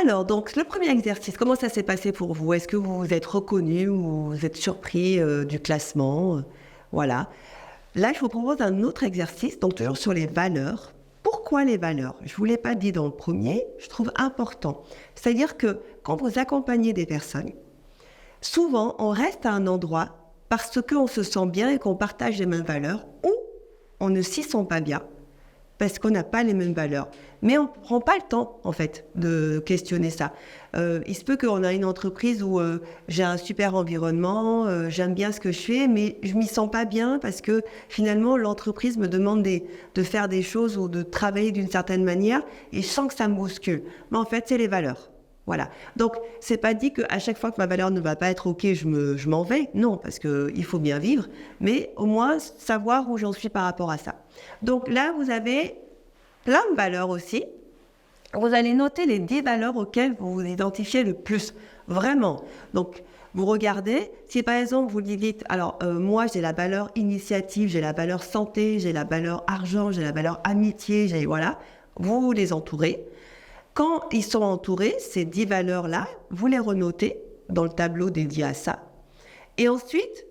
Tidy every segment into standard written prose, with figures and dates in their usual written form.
Alors, donc, le premier exercice, comment ça s'est passé pour vous? Est-ce que vous vous êtes reconnu ou vous êtes surpris du classement? Voilà. Là, je vous propose un autre exercice, donc toujours sur les valeurs. Pourquoi les valeurs? Je ne vous l'ai pas dit dans le premier, je trouve important. C'est-à-dire que quand vous accompagnez des personnes, souvent, on reste à un endroit parce qu'on se sent bien et qu'on partage les mêmes valeurs, ou on ne s'y sent pas bien parce qu'on n'a pas les mêmes valeurs. Mais on ne prend pas le temps, en fait, de questionner ça. Il se peut qu'on a une entreprise où j'ai un super environnement, j'aime bien ce que je fais, mais je ne m'y sens pas bien parce que finalement, l'entreprise me demande de faire des choses ou de travailler d'une certaine manière et je sens que ça me bouscule. Mais en fait, c'est les valeurs. Voilà. Donc, c'est pas dit qu'à chaque fois que ma valeur ne va pas être OK, je m'en vais. Non, parce qu'il faut bien vivre, mais au moins savoir où j'en suis par rapport à ça. Donc là, vous avez plein de valeurs aussi. Vous allez noter les 10 valeurs auxquelles vous vous identifiez le plus, vraiment. Donc, vous regardez, si par exemple vous dites, alors moi j'ai la valeur initiative, j'ai la valeur santé, j'ai la valeur argent, j'ai la valeur amitié, voilà, vous les entourez. Quand ils sont entourés, ces 10 valeurs-là, vous les renotez dans le tableau dédié à ça. Et ensuite,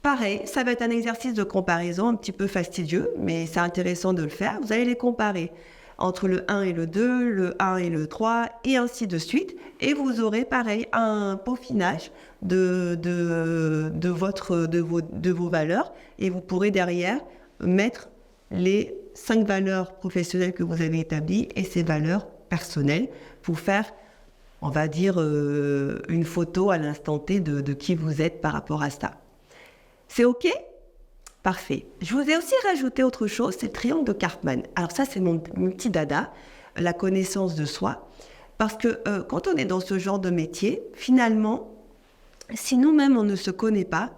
pareil, ça va être un exercice de comparaison un petit peu fastidieux, mais c'est intéressant de le faire. Vous allez les comparer entre le 1 et le 2, le 1 et le 3, et ainsi de suite. Et vous aurez, pareil, un peaufinage de vos valeurs. Et vous pourrez derrière mettre les 5 valeurs professionnelles que vous avez établies et ces valeurs personnelles pour faire, on va dire, une photo à l'instant T de qui vous êtes par rapport à ça. C'est OK? Parfait. Je vous ai aussi rajouté autre chose, c'est le triangle de Karpman. Alors ça, c'est mon petit dada, la connaissance de soi. Parce que quand on est dans ce genre de métier, finalement, si nous-mêmes, on ne se connaît pas,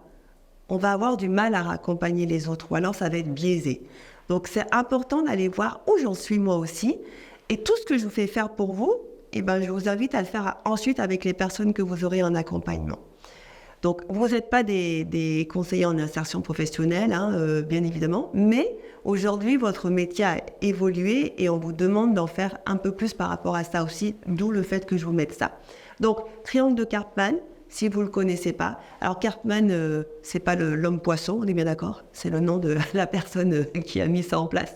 on va avoir du mal à accompagner les autres, ou alors ça va être biaisé. Donc c'est important d'aller voir où j'en suis moi aussi. Et tout ce que je vous fais faire pour vous, eh ben, je vous invite à le faire ensuite avec les personnes que vous aurez en accompagnement. Donc, vous n'êtes pas des conseillers en insertion professionnelle, hein, bien évidemment, mais aujourd'hui, votre métier a évolué et on vous demande d'en faire un peu plus par rapport à ça aussi, d'où le fait que je vous mette ça. Donc, triangle de Karpman, si vous ne le connaissez pas. Alors, Karpman, c'est pas l'homme poisson, on est bien d'accord? C'est le nom de la personne qui a mis ça en place.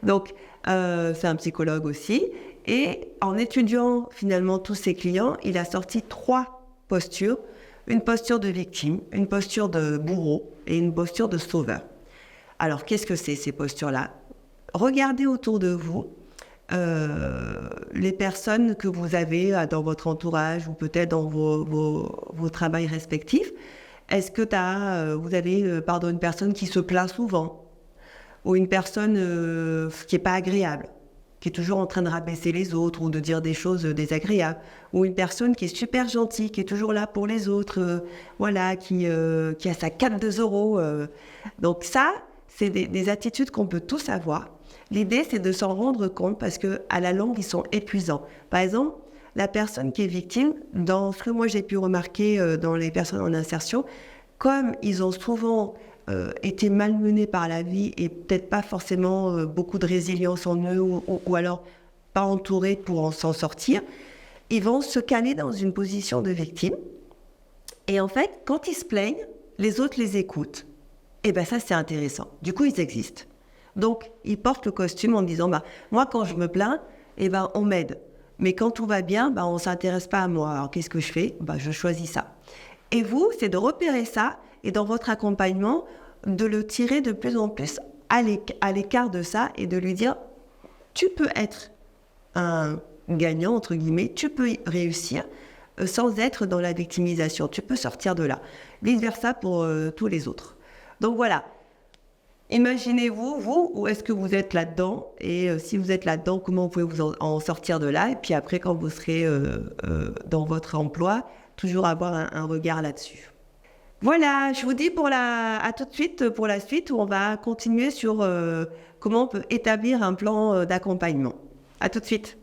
Donc, c'est un psychologue aussi. Et en étudiant finalement tous ses clients, il a sorti 3 postures. Une posture de victime, une posture de bourreau et une posture de sauveur. Alors, qu'est-ce que c'est ces postures-là? Regardez autour de vous les personnes que vous avez dans votre entourage ou peut-être dans vos travails respectifs. Est-ce que vous avez une personne qui se plaint souvent ou une personne qui n'est pas agréable, qui est toujours en train de rabaisser les autres ou de dire des choses désagréables, ou une personne qui est super gentille, qui est toujours là pour les autres, qui a sa cape de Zorro. Donc ça, c'est des attitudes qu'on peut tous avoir. L'idée, c'est de s'en rendre compte parce qu'à la longue, ils sont épuisants. Par exemple, la personne qui est victime, dans ce que moi j'ai pu remarquer dans les personnes en insertion, comme ils ont souvent été malmenés par la vie et peut-être pas forcément beaucoup de résilience en eux ou alors pas entourés pour s'en sortir, ils vont se caler dans une position de victime. Et en fait, quand ils se plaignent, les autres les écoutent. Et bien ça, c'est intéressant. Du coup, ils existent. Donc, ils portent le costume en disant, moi, quand je me plains, on m'aide. Mais quand tout va bien, on ne s'intéresse pas à moi. Alors, qu'est-ce que je fais? Je choisis ça. Et vous, c'est de repérer ça et dans votre accompagnement, de le tirer de plus en plus à l'écart de ça et de lui dire, tu peux être un gagnant, entre guillemets, tu peux réussir sans être dans la victimisation. Tu peux sortir de là. Vice-versa pour tous les autres. Donc voilà. Imaginez-vous, vous, où est-ce que vous êtes là-dedans? Et si vous êtes là-dedans, comment vous pouvez vous en sortir de là? Et puis après, quand vous serez dans votre emploi, toujours avoir un regard là-dessus. Voilà, je vous dis à tout de suite pour la suite où on va continuer sur comment on peut établir un plan d'accompagnement. À tout de suite.